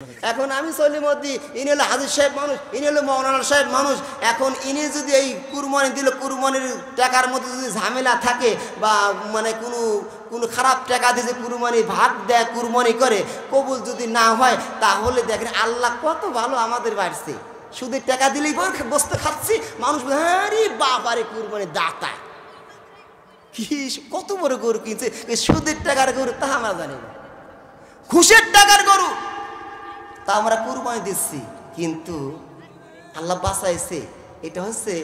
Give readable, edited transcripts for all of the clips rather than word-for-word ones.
এখন আমি সলিমদ্দি, ইনি হলো হাজির সাহেব মানুষ, ইনি হলো মৌলানা সাহেব মানুষ। এখন ইনি যদি এই কুরবানি দিল, কুরবানির টাকার মধ্যে যদি ঝামেলা থাকে বা মানে কোনো খারাপ টাকা দিয়ে যে কুরবানি ভাগ দেয়, কুরবানি করে, কবুল যদি না হয়, তাহলে দেখেন আল্লাহ কত ভালো আমাদের বাড়ছে। সুদের টাকা দিলেই বসতে খাচ্ছি, মানুষ আরে বাবারে কুরবানি দাতা কি কত বড় গরু কিনছে, সুদের টাকার গরু তা আমরা জানি না, ঘুষের টাকার গরু তা আমরা কুরবানি দিচ্ছি। কিন্তু আল্লাহ বাঁচাইছে, এটা হচ্ছে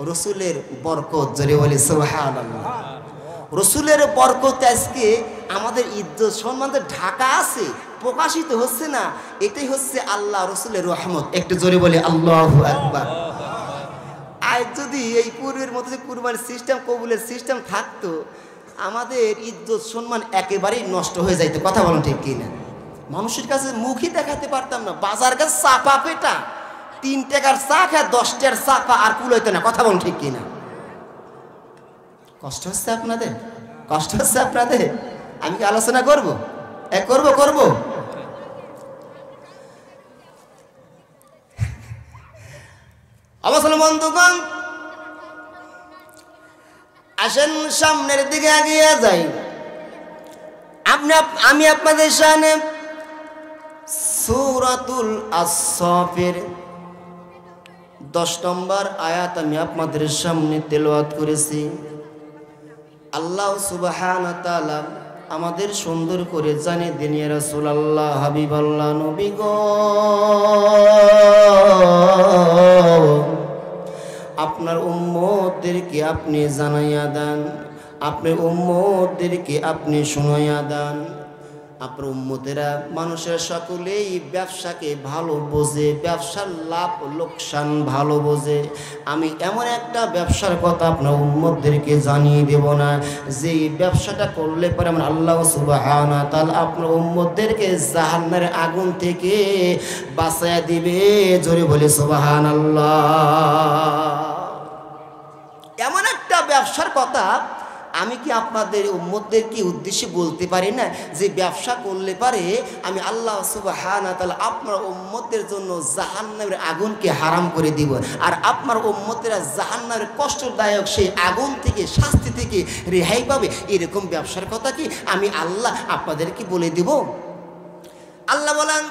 রসুলের বরকত। জোরে বলি সুবহানাল্লাহ। রসুলের বরকত আজকে আমাদের ইজ্জত সম্মানের ঢাকা আছে, প্রকাশিত হচ্ছে না, এটাই হচ্ছে আল্লাহ রসুলের রহমত। একটু জোরে বলি আল্লাহু আকবার। আজ যদি এই পূর্বের মতো যে কুরবানির সিস্টেম, কবুলের সিস্টেম থাকতো, আমাদের ইজ্জত সম্মান একেবারেই নষ্ট হয়ে যাইতো। কথা বলেন ঠিক কিনা? মানুষের কাছে মুখই দেখাতে পারতাম না, বাজার কাছে চাপা পেটা, 3 টাকার চা খায় 10 টাকার চাপা আর কুলাইতো না। কথা বলেন ঠিক কিনা? কষ্ট হচ্ছে আপনাদের, কষ্ট হচ্ছে আপনাদের। আমি কি আলোচনা করবো? করবো অবশ্য বন্ধুগণ, আসেন সামনের দিকে এগিয়ে যাই। আমি আপনাদের সামনে সূরাতুল আস-সাফের 10 নম্বর আয়াত আমি আপনাদের সামনে তেলাওয়াত করেছি। আল্লাহ সুবহানাহু ওয়া তাআলা আমাদের সুন্দর করে জানিয়ে দেন, ইয়া রাসূলুল্লাহ, হাবিবাল্লাহ, নবী গো, আপনার উম্মতদেরকে আপনি জানাইয়া দেন, আপনার উম্মতদেরকে আপনি শুনাইয়া দেন। আপনার উম্মতেরা মানুষের সকলেই ব্যবসাকে ভালো বোঝে, ব্যবসার লাভ লোকসান ভালো বোঝে। আমি এমন একটা ব্যবসার কথা আপনার উম্মতদেরকে জানিয়ে দেব না, যে ব্যবসাটা করলে পরে আমার আল্লাহ সুবহানাহু ওয়া তাআলা আপনার উম্মতদেরকে জাহান্নামের আগুন থেকে বাঁচাইয়া দিবে। জোরে বলে সুবহানাল্লাহ। এমন একটা ব্যবসার কথা আমি কি আপনাদের উম্মতদেরকে উদ্দেশ্যে বলতে পারি না, যে ব্যবসা করলে পারে আমি আল্লাহ সুবহানাহু ওয়া তাআলা আপনার উম্মতের জন্য জাহান্নামের আগুনকে হারাম করে দিব, আর আপনার উম্মতেরা জাহান্নামের কষ্টদায়ক সেই আগুন থেকে, শাস্তি থেকে রেহাই পাবে। এরকম ব্যবসার কথা কি আমি আল্লাহ আপনাদেরকে বলে দিব? আল্লাহ বলেন,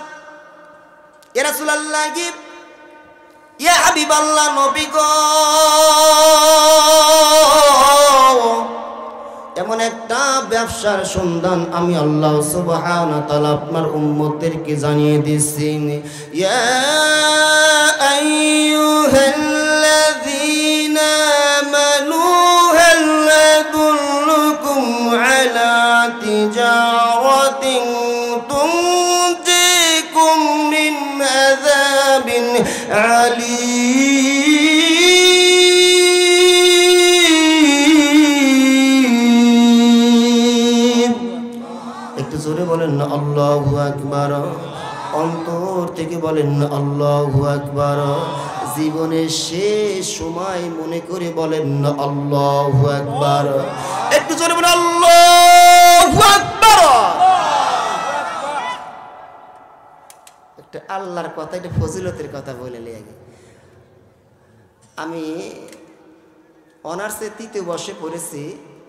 ইয়া রাসূলুল্লাহ, ইয়া হাবিবাল্লাহ, নবী গো, এমন একটা ব্যবসার সন্ধান আমি আল্লাহ সুবহানাহু ওয়া তাআলা আপনার উম্মতদেরকে জানিয়ে দিচ্ছি। ইয়া আইয়ুহাল্লাযীনা আমানু হাল আদুল্লুকুম আলা তিজারাতিন তুনজিকুম মিন আযাবিন আলীম। জোরে বলেন না আল্লাহু আকবার, অন্তর থেকে বলেন না আল্লাহু আকবার, জীবনের শেষ সময় মনে করে বলেন না আল্লাহু আকবার। একটু জোরে বলেন আল্লাহু আকবার। একটা আল্লাহর কথা, একটা ফজিলতের কথা বলে আগে। আমি অনার্সে 3য় বর্ষে পড়েছি।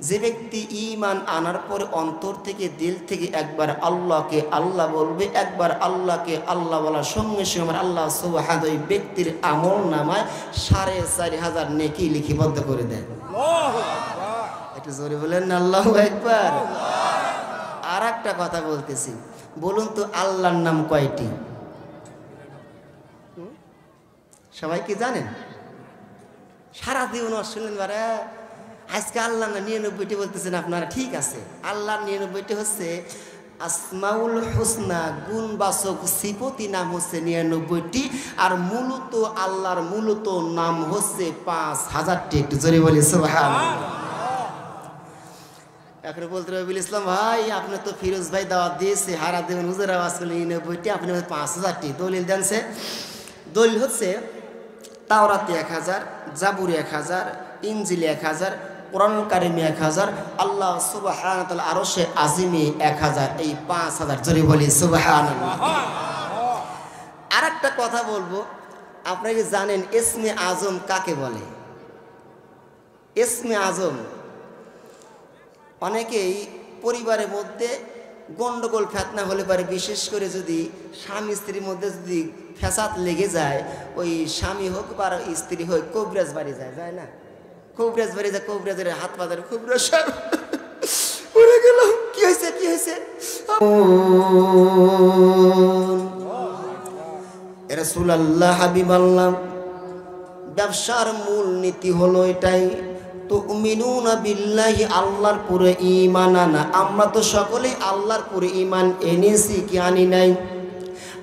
যে ব্যক্তি ঈমান আনার পরে অন্তর থেকে, দিল থেকে একবার আল্লাহকে আল্লাহ বলবে, একবার আল্লাহকে আল্লাহ বলার সঙ্গে সঙ্গে আমার আল্লাহ সুবহানাহু ওই ব্যক্তির আমল নামায় 4,500 নেকি লিপিবদ্ধ করে দেন। একটু জোরে বলেন না আল্লাহু আকবার। আর একটা কথা বলতেছি, বলুন তো আল্লাহর নাম কয়টি? সবাই কি জানেন? সারা জীবন শুনলেন বারে, আজকে আল্লাহ না 99টি বলতেছেন আপনারা, ঠিক আছে। আল্লাহর 99টি হচ্ছে আসমাউল হুসনা, গুণবাচক সিফতি নাম হচ্ছে 99টি, আর মূলত আল্লাহর মূলত নাম হচ্ছে 5000টি। একটু জোরে বলি সুবহানাল্লাহ। এখন বলতে রবিউল ইসলাম ভাই, আপনি তো ফিরোজ ভাই দাওয়াত দিয়েছে, হারা দেবেন হুজুর আওয়াজ করলে 99টি, আপনি 5000টি দলিল দেনছে। দলিল হচ্ছে তাওরাতে 1000, জাবুরে 1000, ইনজিলে 1000, কোরআনুল কারিমে 1000, আল্লাহ সুবহানাহু ওয়া তাআলা আরশে আজিমে 1000, এই 5000। জোরে বলি সুবহানাল্লাহ। আর একটা কথা বলবো, আপনারা কি জানেন ইসমে আজম কাকে বলে? ইসমে আজম, অনেকেই পরিবারের মধ্যে গন্ডগোল ফেতনা হলে পারে, বিশেষ করে যদি স্বামী স্ত্রীর মধ্যে যদি ফ্যাসাদ লেগে যায়, ওই স্বামী হোক বা স্ত্রী হোক কবিরাজ বাড়ি যায় না? কবিরাজ বাড়ি যায়, কবিরাজের হাত পাতার কবিরাজ সাহেব উড়ে গেল, কি হয়েছে কি হয়েছে? রাসূলুল্লাহ হাবিবাল্লাহ, ব্যবসার মূল নীতি হলো এটাই, তুমিনুনা বিল্লাহি, আল্লাহর পুরো ঈমান আনা। আমরা তো সকলেই আল্লাহর পুরো ঈমান এনেছি কি আনি নাই?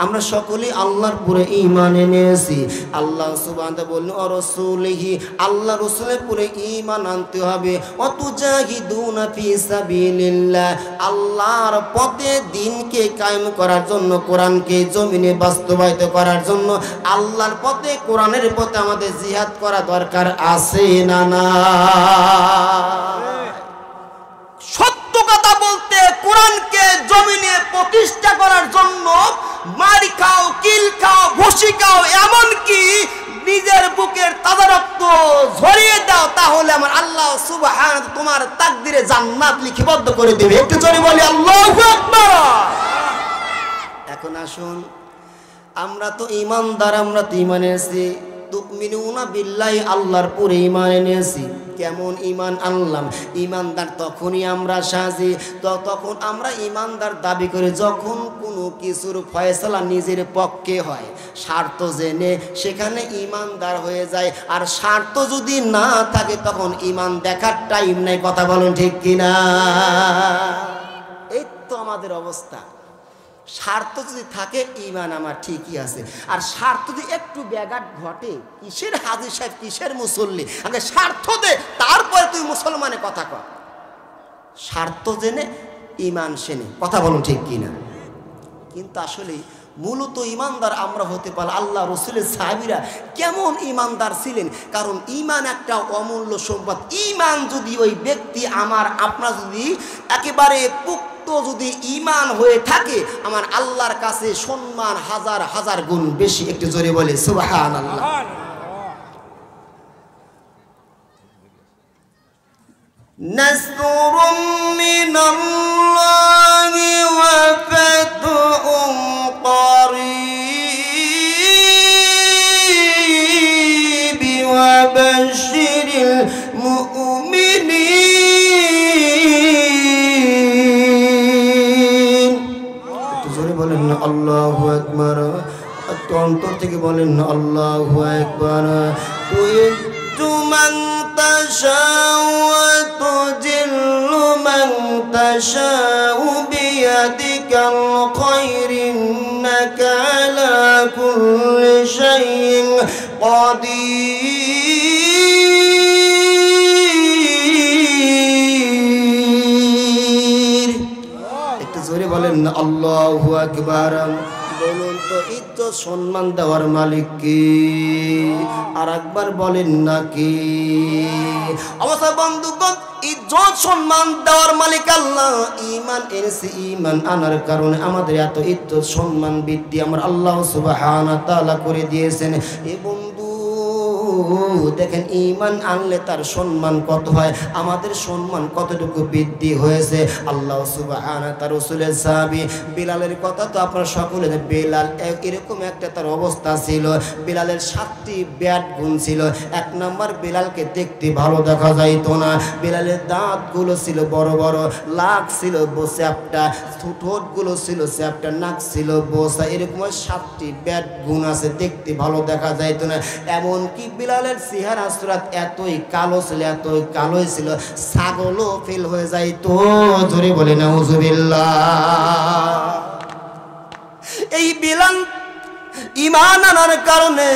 আমরা সকলেই আল্লাহর পুরো ঈমান এনেছি। আল্লাহ সুবহানাহু ওয়া তাআলা বললেন ও রাসূলিহি, আল্লাহ রাসূলের পুরো ঈমান আনতে হবে। ওয়াতুজাহিদুনা ফি সাবিলিল্লাহ, আল্লাহর পথে দ্বীনকে কায়েম করার জন্য, কোরআনকে জমিনে বাস্তবায়িত করার জন্য আল্লাহর পথে, কোরআনের পথে আমাদের জিহাদ করা দরকার আছে না না? সত্য কথা বলতে, কোরআনকে জমিনে প্রতিষ্ঠা করার জন্য মারি খাও, কিল খাও, ভুসি খাও, এমনকি নিজের বুকের তাজা রক্ত ঝরিয়ে দাও, তাহলে আমার আল্লাহ সুবহানাহু তোমার তাকদিরে জান্নাত লিপিবদ্ধ করে দেবে। একটু জোরে বলি আল্লাহু আকবার। এখন আসুন, আমরা তো ঈমানদার, আমরা তো ঈমান এনেছি। তুমিনুনা বিল্লাহি, আল্লাহর পুরো ঈমান এনেছি। কেমন ঈমান আনলাম? ঈমানদার তখনই আমরা সাজি, তখন আমরা ঈমানদার দাবি করি যখন কোনো কিছুর ফয়সালা নিজের পক্ষে হয়, স্বার্থ জেনে সেখানে ঈমানদার হয়ে যায়। আর স্বার্থ যদি না থাকে তখন ঈমান দেখার টাইম নাই। কথা বলুন ঠিক কিনা? এই তো আমাদের অবস্থা। স্বার্থ যদি থাকে ঈমান আমার ঠিকই আছে, আর স্বার্থ যদি একটু ব্যাঘাত ঘটে, কিসের হাজী সাহেব, কিসের মুসল্লি, আগে স্বার্থ দে, তারপরে তুই মুসলমানের কথা কর। স্বার্থ জেনে ঈমান সেনে, কথা বলুন ঠিক কিনা? কিন্তু আসলে মূলত ঈমানদার আমরা হতে পারি। আল্লাহ রাসূলের সাহাবীরা কেমন ঈমানদার ছিলেন? কারণ ঈমান একটা অমূল্য সম্পদ। ঈমান যদি ওই ব্যক্তি আমার আপনার যদি একেবারে যদি ঈমান হয়ে থাকে, আমার আল্লাহর কাছে সম্মান হাজার হাজার গুণ বেশি। একটু জোরে বলে সুবহানাল্লাহ। নাসরুম মিনাল্লাহি ওয়া ফাতহুম করিব ওয়া বাশশিরিল মুমিনিন। বলেন না আল্লাহু আকবার, অন্তর থেকে বলেন না আল্লাহু আকবার। তুই তুমান তাশাউ ওয়া তুজিল্লু মান তাশাউ বিয়াদিকাল খায়র, ইন্নাকা আলা কুল্লি শাইইন কাদির। একটু জোরে বলেন না আল্লাহু আকবার। বলুন তো ইজ্জত সম্মান দেওয়ার মালিক কে? আর একবার বলেন না কে? অবশ্য বন্ধুগণ, ইজ্জত সম্মান দেওয়ার মালিক আল্লাহ। ঈমান এনেছি, ঈমান আনার কারণে আমাদের এত ইজ্জত সম্মান বৃদ্ধি আমার আল্লাহ সুবহানাহু ওয়া তাআলা করে দিয়েছেন। এ বন্ধু দেখেন, ঈমান আনলে তার সম্মান কত হয়, আমাদের সম্মান কতটুকু বৃদ্ধি হয়েছে। আল্লাহ সুবহানাহু ওয়া তাআলা রাসূলের সাহাবী বিলালের কথা তো আপনারা সকলে জানেন। বিলাল এরকম একটা তার অবস্থা ছিল, বিলালের 7টি ব্যাড গুণ ছিল। এক নম্বর, বিলালকে দেখতে ভালো দেখা যাইতো না। বিলালের দাঁতগুলো ছিল বড় বড়, লাক ছিল চ্যাপ্টা, ঠোঁটগুলো ছিল চ্যাপ্টা, নাক ছিল বোসা। এরকম 7টি ব্যাড গুণ আছে, দেখতে ভালো দেখা যাইতো না। এমনকি বিলালের চেহারা সুরাত এতই কালো ছিল, এতই কালোই ছিল, ছাগলও ফেল হয়ে যাইতো। জোরে বলে নাউজুবিল্লাহ। এই বিলাল ঈমান আনার কারণে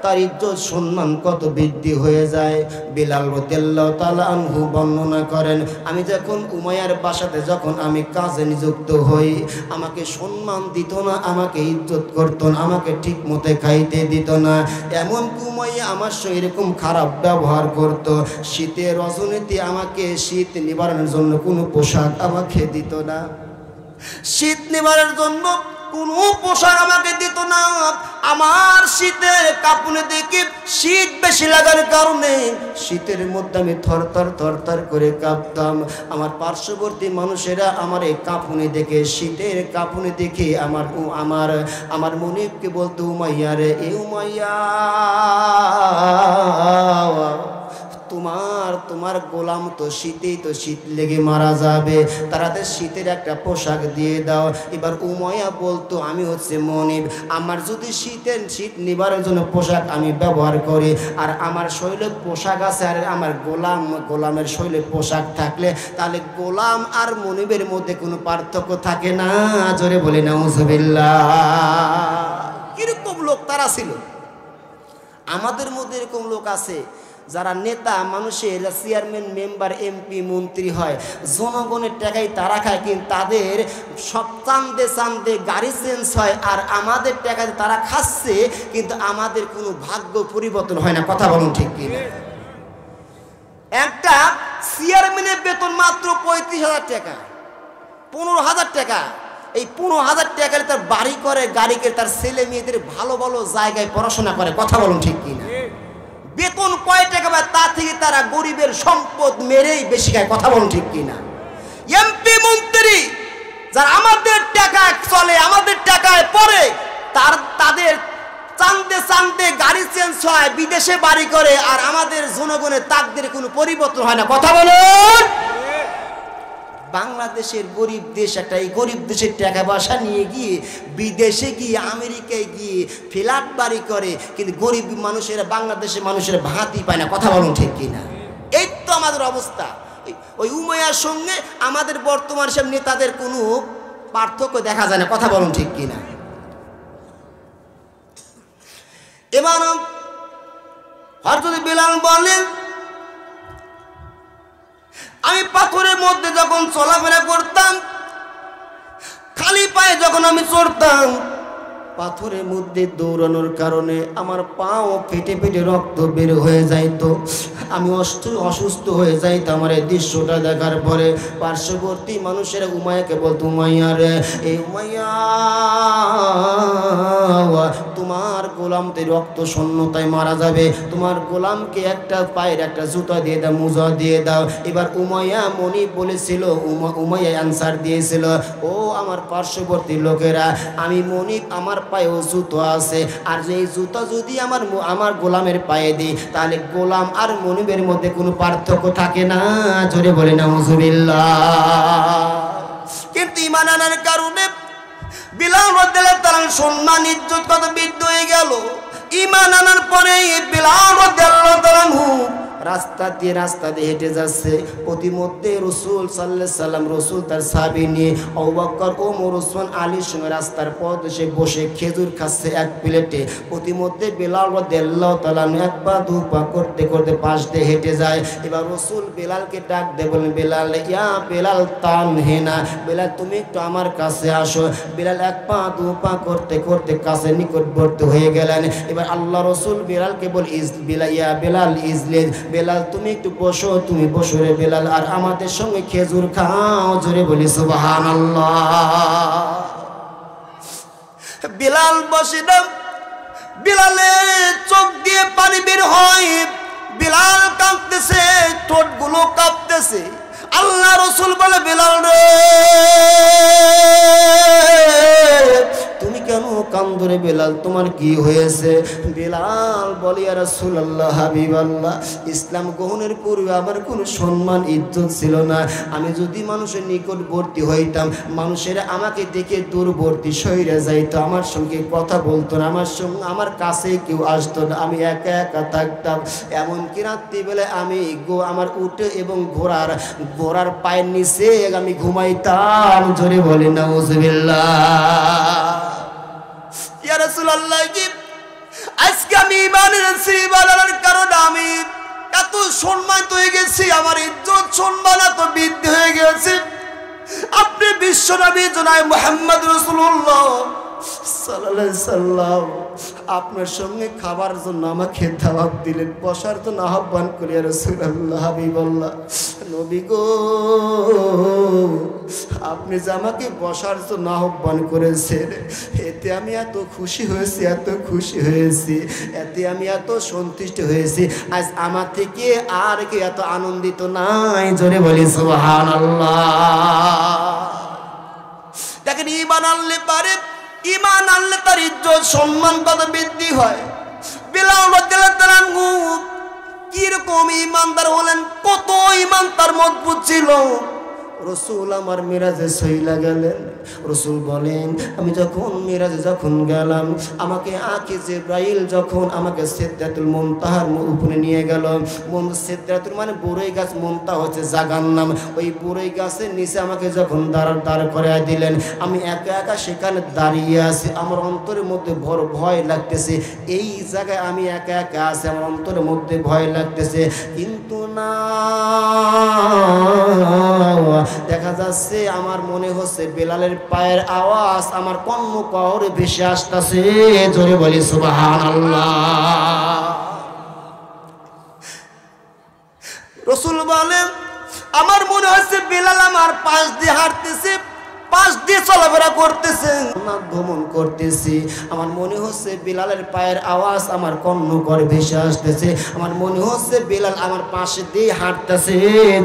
তার ইজ্জত সম্মান কত বৃদ্ধি হয়ে যায়। বিলাল রাদিয়াল্লাহু তাআলা আনহু বর্ণনা করেন, আমি যখন উমাইয়ার বাসাতে যখন আমি কাজে নিযুক্ত হই, আমাকে সম্মান দিত না, আমাকে ইজ্জত করত না, আমাকে ঠিক মতো খাইতে দিত না। এমনকি উমাইয়া আমার সঙ্গে এরকম খারাপ ব্যবহার করত। শীতের রজনীতে আমাকে শীত নিবারণের জন্য কোনো পোশাক আমাকে দিত না, শীত নিবারণের জন্য কোনো পোশাক আমাকে দিত না। আমার শীতের কাঁপুনি দেখে, শীত বেশি লাগার কারণে শীতের মধ্যে আমি থরথর করে কাঁপতাম। আমার পার্শ্ববর্তী মানুষেরা আমার এই কাঁপুনি দেখে, শীতের কাঁপুনি দেখে আমার মনিবকে বলতো, উমাইয়া রে, এ উমাইয়া, তোমার গোলাম তো শীতেই তো শীত লেগে মারা যাবে, তারাদের শীতের একটা পোশাক দিয়ে দাও। এবার উমাইয়া বলতো, আমি হচ্ছে মনিব, আমার যদি শীত নিবারের জন্য পোশাক আমি ব্যবহার করি, আর আমার শরীরে পোশাক আছে, আর আমার গোলামের শরীরে পোশাক থাকলে, তাহলে গোলাম আর মনিবের মধ্যে কোনো পার্থক্য থাকে না। জোরে বলি নাউজুবিল্লাহ। কিরকম লোক তারা ছিল। আমাদের মধ্যে এরকম লোক আছে যারা নেতা মানুষের চেয়ারম্যান, মেম্বার, এমপি, মন্ত্রী হয়, জনগণের টাকায় তারা খায়, কিন্তু তাদের সব চান্দে গাড়ি চেঞ্জ হয়, আর আমাদের টাকায় তারা খাচ্ছে, কিন্তু আমাদের কোনো ভাগ্য পরিবর্তন হয় না। কথা বলুন ঠিক কিনা? একটা চেয়ারম্যানের বেতন মাত্র 35,000 টাকা, 15,000 টাকা। এই 15,000 টাকায় তার বাড়ি করে, গাড়ি করে, তার ছেলে মেয়েদের ভালো ভালো জায়গায় পড়াশোনা করে। কথা বলুন ঠিক কিনা? বেতন কয় টাকা পায়, তা থেকে তারা গরিবের সম্পদ মেরেই বেশি খায়। কথা বলুন ঠিক কিনা? এমপি মন্ত্রী যারা আমাদের টাকায় চলে, আমাদের টাকায় পড়ে, তাদের চান্দে গাড়ি চেঞ্জ হয়, বিদেশে বাড়ি করে, আর আমাদের জনগণের তাকদের কোনো পরিবর্তন হয় না। কথা বলুন। বাংলাদেশের গরিব দেশ একটা, এই গরিব দেশের টাকা পয়সা নিয়ে গিয়ে বিদেশে গিয়ে, আমেরিকায় গিয়ে ফ্ল্যাট বাড়ি করে, কিন্তু গরিব মানুষেরা, বাংলাদেশের মানুষেরা ভাতই পায় না। কথা বলুন ঠিক কিনা? এই তো আমাদের অবস্থা। ওই উমাইয়ার সঙ্গে আমাদের বর্তমান সব নেতাদের কোনো পার্থক্য দেখা যায় না। কথা বলুন ঠিক কিনা? এবার হযরত বিলাল বলেন, আমি পাথরের মধ্যে যখন চলাফেরা করতাম, খালি পায়ে যখন আমি চড়তাম, পাথরের মধ্যে দৌড়ানোর কারণে আমার পাও ফেটে রক্ত বের হয়ে যাইতো, আমি অসুস্থ হয়ে যাইতাম। আমার এই দৃশ্যটা দেখার পরে পার্শ্ববর্তী মানুষেরা উমাইয়াকে বলতো, উমাইয়া রে, এই উমাইয়া, তোমার গোলামতে রক্ত শূন্যতায় মারা যাবে, তোমার গোলামকে একটা পায়ের একটা জুতা দিয়ে দাও, মোজা দিয়ে দাও। এবার উমাইয়া মনিব বলেছিল, উমাইয়া অ্যান্সার দিয়েছিল, ও আমার পার্শ্ববর্তী লোকেরা, আমি মনিব, আমার পায়েও জুতো আছে, আর যে জুতা যদি আমার গোলামের পায়ে দিই, তাহলে গোলাম আর মনিবের মধ্যে কোনো পার্থক্য থাকে না। জোরে বলে নাউজুবিল্লাহ। কিন্তু ঈমান আনার কারণে বিলাল রাদিয়াল্লাহু তাআলা সম্মান ইজ্জত কত বৃদ্ধি হয়ে গেল। ঈমান আনার পরে বিলাল রাদিয়াল্লাহু তাআলা রাস্তা দিয়ে হেঁটে যাচ্ছে, প্রতিমধ্যে রাসূল সাল্লাল্লাহু আলাইহি সাল্লাম, রাসূল তার সাহাবী নিয়ে আবু বকর, ওমর, ওসমান, আলীর সঙ্গে রাস্তার পথে বসে খেজুর খাচ্ছে এক প্লেটে। প্রতিমধ্যে বিলাল রাদিয়াল্লাহু তাআলা এক পা দু পা করতে করতে পাশ দিয়ে হেঁটে যায়। এবার রাসূল বেলালকে ডাক দিয়ে বলেন, বেলাল, ইয়া বেলাল তানহিনা, বেলাল তুমি একটু আমার কাছে আসো। বেলাল এক পা দু পা করতে করতে কাছে নিকটবর্তী হয়ে গেলেন। এবার আল্লাহ রাসূল বেলালকে বল, ইয়া বেলাল ইজলিস, বেলাল তুমি একটু বসো, তুমি বসো রে বেলাল, আর আমাদের সঙ্গে খেজুর খাও। জোরে বলি সুবহানাল্লাহ। বেলাল বসে না, বেলালের চোখ দিয়ে পানি বের হয়, বেলাল কাঁপতেছে, ঠোঁটগুলো কাঁপতেছে। আল্লাহ রাসূল বলে, বেলাল রে, তুমি কেন কান্দো রে বেলাল, তোমার কি হয়েছে? বেলাল বলে, ইয়া রাসূলুল্লাহ, হাবিবাল্লাহ, ইসলাম গ্রহণের পূর্বে আমার কোনো সম্মান ইজ্জত ছিল না। আমি যদি মানুষের নিকটবর্তী হইতাম, মানুষেরা আমাকে দেখে দূরবর্তী সইরে যাইতো, আমার সঙ্গে কথা বলতো না, আমার কাছে কেউ আসতো না, আমি একা একা থাকতাম। এমনকি রাত্রিবেলায় আমি আমার উটে এবং ঘোড়ার পায়ের নিচে আমি ঘুমাইতাম। জোরে বলি নাউজুবিল্লাহ। ইয়া রাসূলুল্লাহ, আজকে আমি ঈমানের কারণে আমি এত সম্মানিত হয়ে গেছি, আমার ইজ্জত সম্মান এত বৃদ্ধি হয়ে গেছে। আপনি বিশ্বনবী জনাব মুহাম্মদ রাসূলুল্লাহ সাল্লাল্লাহু আলাইহি সাল্লাম আপনার সঙ্গে খাবার জন্য আমাকে দাওয়াত দিলেন, বসার জন্য আহ্বান করি। ইয়া রাসূলুল্লাহ, হাবিবাল্লাহ, নবী গো, আপনি যে আমাকে বসার জন্য আহ্বান করেছেন, এতে আমি এত খুশি হয়েছি, এত খুশি হয়েছি, এতে আমি এত সন্তুষ্ট হয়েছি। আজ আমার থেকে আর কি এত আনন্দিত নাই? জোরে বলি সুবহানাল্লাহ। দেখেন, ঈমান আনলে পারে, ঈমান আনলে তার ইজ্জত সম্মান কত বৃদ্ধি হয়। বিলাল রাদিয়াল্লাহু তাআলা কিরকম ঈমানদার হলেন, কত ঈমান তার মজবুত ছিল। রসুল আমার মিরাজে সইলা গেলেন। রসুল বলেন, আমি যখন মিরাজে যখন গেলাম, আমাকে আকি জিবরাইল যখন আমাকে সিদরাতুল মুনতাহার উপরে নিয়ে গেল। সিদরাতুল মানে বড়ই গাছ, মুনতাহা হচ্ছে জাগার নাম। ওই বড়ই গাছের নিচে আমাকে যখন দাঁড় করে দিলেন, আমি একা একা সেখানে দাঁড়িয়ে আছি। আমার অন্তরের মধ্যে বড় ভয় লাগতেছে, এই জায়গায় আমি একা একা আছি, আমার অন্তরের মধ্যে ভয় লাগতেছে। কিন্তু না, দেখা যাচ্ছে আমার মনে হচ্ছে বেলালের পায়ের আওয়াজ আমার কর্ণ কওরে ভেসে আসতেছে। জোরে বলি সুবহানাল্লাহ। রাসূল বলেন, আমার মনে হচ্ছে বেলাল আমার পাশ দিয়ে হাঁটতেছে, পাশ দিয়ে চলাফেরা করতেছে, ভ্রমণ করতেছি। আমার মনে হচ্ছে বিলালের পায়ের আওয়াজ আমার কর্ণ করে ভেসে আসতেছে। আমার মনে হচ্ছে বিলাল আমার পাশে দিয়ে হাঁটতেছে।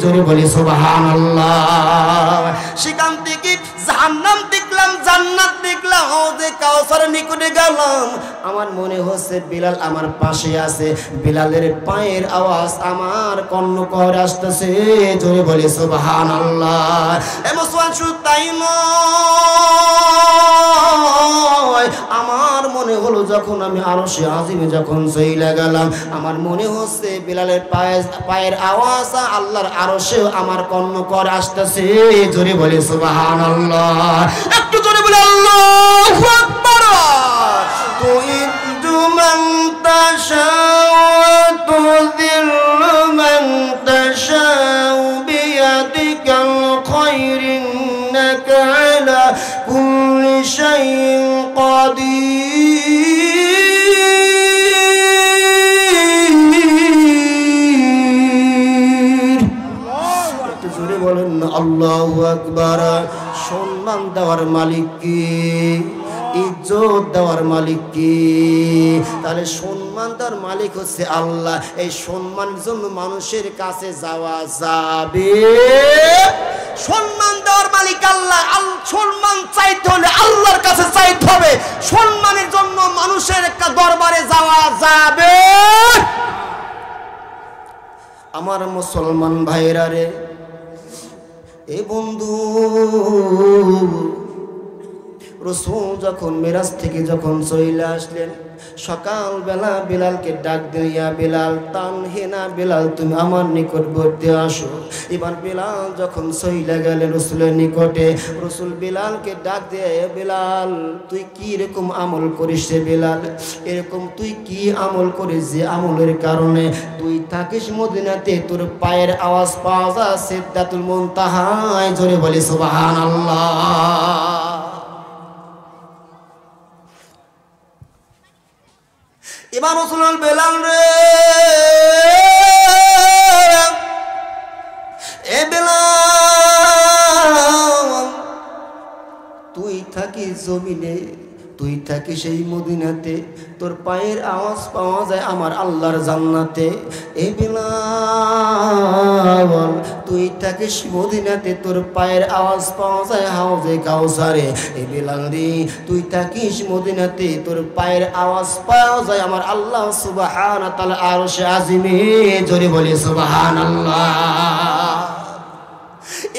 জোরে বলি সুবহানাল্লাহ। সেখান থেকে জাহান্নাম দেখলাম, জান্নাত দেখলাম, হাউজে কাউসারের নিকটে গেলাম। আমার মনে হচ্ছে বিলাল আমার পাশে আছে, বিলালের পায়ের আওয়াজ আমার কর্ণ করে আসতেছে। জোরে বলি সুবহানাল্লাহ। এমন শুধু তাই নয়, আমার মনে হলো যখন আমি আরশে আজিমে যখন চইলা গেলাম, আমার মনে হচ্ছে বিলালের পায়ের আওয়াজ আল্লাহর আরশে আমার কর্ণ করে আসতেছে। জোরে বলি সুবহানাল্লাহ। একটু জোরে বলি আল্লাহু আকবার। তুইযু মান তাশাউ তুযিল্লু মান তাশাউ বিয়াদিকাল খায়র ইন্নাকা আলা কুল্লি শাইইন কাদির। একটু জোরে বলেন না আল্লাহু আকবার। সম্মান দেওয়ার মালিক কি? ইজ্জত দেওয়ার মালিক কি? তাহলে সম্মান দেওয়ার মালিক হচ্ছে আল্লাহ। এই সম্মানের জন্য মানুষের কাছে যাওয়া যাবে। সম্মান দেওয়ার মালিক আল্লাহ। সম্মান চাইতে হলে আল্লাহর কাছে চাইতে হবে। সম্মানের জন্য মানুষের একটা দরবারে যাওয়া যাবে। আমার মুসলমান ভাইরা রে, এ বন্ধু, রাসূল যখন মিরাজ থেকে যখন চলে আসলেন, সকালবেলা বিলালকে ডাক দিয়া, বিলাল তানহিনা, বিলাল তুমি আমার নিকটবর্তী আসো। এবার বিলাল যখন চলে গেলেন রাসূলের নিকটে, রাসূল বিলালকে ডাক দিয়ে, বিলাল তুই কি এরকম আমল করিস রে বিলাল? এরকম তুই কি আমল করিস যে আমলের কারণে তুই থাকিস মদিনাতে, তোর পায়ের আওয়াজ পাওয়া যায় সিদরাতুল মুনতাহায়। জোরে বলি সুবহানাল্লাহ। এবার রাসূল বেলাল রে, এ বেলাল তুই থাকিস জমিনে, তুই থাকিস সেই মদিনাতে, তোর পায়ের আওয়াজ পাওয়া যায় আমার আল্লাহর জান্নাতে। এ বিলাল তুই থাকিস মদিনাতে, তোর পায়ের আওয়াজ পাওয়া যায় হাউজে কাউসারে। এ বিলাল রে, তুই থাকিস মদিনাতে, তোর পায়ের আওয়াজ পাওয়া যায় আমার আল্লাহ সুবহানাহু ওয়া তাআলা আরশে আজিমে। জোরে বলি সুবহানাল্লাহ।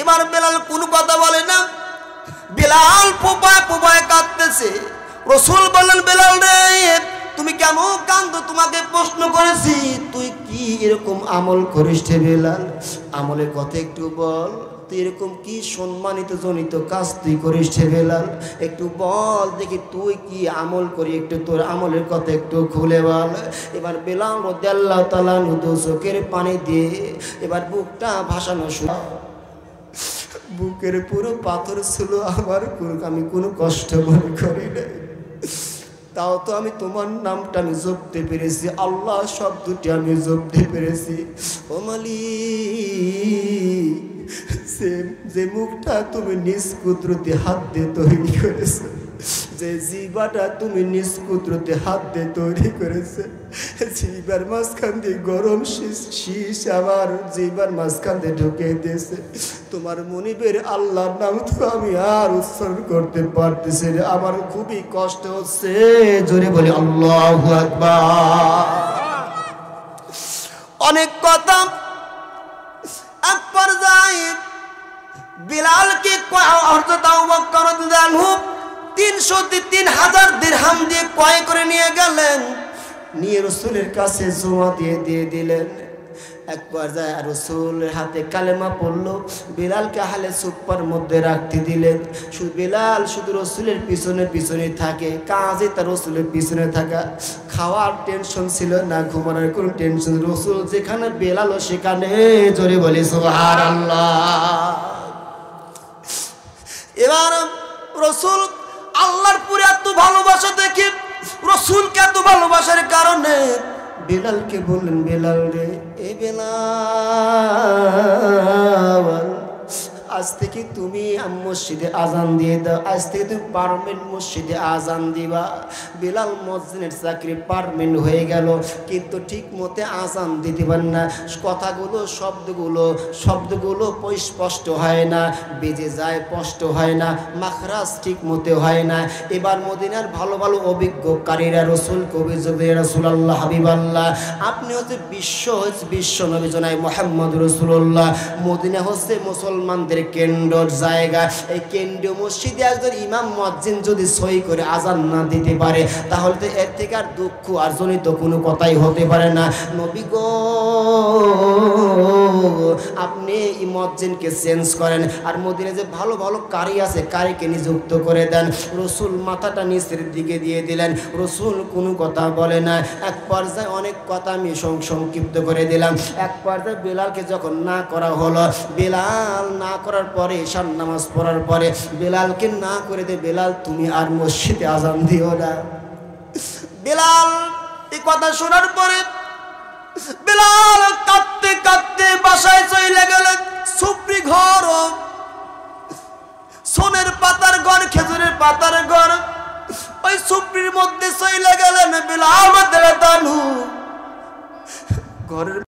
এবার বিলাল কোনো কথা বলে না, বিলাল পোপায় পোপায় কাঁদতেছে। রাসূল বললেন, বিলাল রে তুমি কেন কাঁদো? তোমাকে প্রশ্ন করেছি, তুই কি এরকম আমল করিস রে বিলাল? আমলের কথা একটু বল। তুই এরকম কি সম্মানিত জনিত কাজ তুই করিস রে বিলাল? একটু বল দেখি তুই কি আমল করি, একটু তোর আমলের কথা একটু খুলে বল। এবার বিলাল রাদিয়াল্লাহু তাআলা দু চোখের পানি দিয়ে এবার বুকটা ভাসানো শুরু। বুকের পুরো পাথর ছিল আমার, আমি কোনো কষ্ট মনে করি নাই। তাও তো আমি তোমার নামটা আমি জপতে পেরেছি, আল্লাহ শব্দটি আমি জপতে পেরেছি। ও মালিক, যে মুখটা তুমি নিজ কুদরতে হাত দিয়ে তৈরি করেছো, যে জিহ্বাটা তুমি নিজ কুদরতে হাত দিয়ে তৈরি করেছে, জিহ্বার মাঝখান দিয়ে গরম শীষ আমার জিহ্বার মাঝখান দিয়ে ঢুকে দিয়েছে। তোমার মনিবের আল্লাহর নাম তো আমি আর উচ্চারণ করতে পারতেছি না, আমার খুবই কষ্ট হচ্ছে। জোরে বলি আল্লাহু আকবার। অনেক কথা এক পর্যায়ে বিলালকে হযরত আবু বকর রাদিয়াল্লাহু 300 দিরহাম দিয়ে ক্রয় করে নিয়ে গেলেন, নিয়ে রাসূলের কাছে জমা দিয়ে দিলেন। এক পর্যায়ে রাসূলের হাতে কালেমা পড়লো, বিলালকে আহলে সুফার মধ্যে রাখতে দিলেন। বিলাল শুধু রাসূলের পিছনে থাকে, কাজে তার রাসূলের পিছনে থাকা। খাওয়ার টেনশন ছিল না, ঘুমানোর কোনো টেনশন। রাসূল যেখানে বিলালও সেখানে। জোরে বলি সুবহানাল্লাহ। এবার রাসূল আল্লাহর পুরে এত ভালোবাসা দেখি, রাসূলকে এত ভালোবাসার কারণে বেলালকে বললেন, বেলাল রে, এ বেলাল, আজ থেকে তুমি মসজিদে আজান দিয়ে দাও, আজ থেকে তুমি পার্মানেন্ট মসজিদে আজান দিবা। বেলাল মুয়াজ্জিনের চাকরি পার্মানেন্ট হয়ে গেল, কিন্তু ঠিক মতে আজান দিতে পারেন না। কথাগুলো শব্দগুলো স্পষ্ট হয় না, বেজে যায়, স্পষ্ট হয় না, মাখরাজ ঠিক মতে হয় না। এবার মদিনার ভালো ভালো অভিজ্ঞকারীরা রাসূলকে অভিযোগ দিয়ে, রাসূলুল্লাহ হাবিবাল্লাহ, আপনি হচ্ছে বিশ্ব নবী জনাব মুহাম্মদ রাসূলুল্লাহ, মদিনা হচ্ছে মুসলমানদের কেন্দ্রের জায়গা। এই কেন্দ্রীয় মসজিদে একজন ইমাম মুয়াজ্জিন যদি সই করে আজান না দিতে পারে, তাহলে তো এর থেকে আর দুঃখ আর জনিত কোনো কথাই হতে পারে না। নবী গো, আপনি এই মুয়াজ্জিনকে চেঞ্জ করেন, আর মদিনায় যে ভালো ভালো কারি আছে, কারিকে নিযুক্ত করে দেন। রাসূল মাথাটা নিচের দিকে দিয়ে দিলেন, রাসূল কোনো কথা বলে না। এক পর্যায়ে অনেক কথা আমি সংক্ষিপ্ত করে দিলাম। এক পর্যায়ে বেলালকে যখন না করা হলো, বেলাল না করার পরে, ঈশার নামাজ পড়ার পরে বেলালকে না করে দে, বেলাল তুমি আর মসজিদে আজান দিও না। বেলাল এই কথা শোনার পরে বেলাল কাঁদতে কাঁদতে বাসায় চলে গেলেন। সুপ্রি ঘর, সোনের পাতার ঘর, খেজুরের পাতার ঘর, ওই সুপ্রির মধ্যে চলে গেলেন বেলাল। ঘরের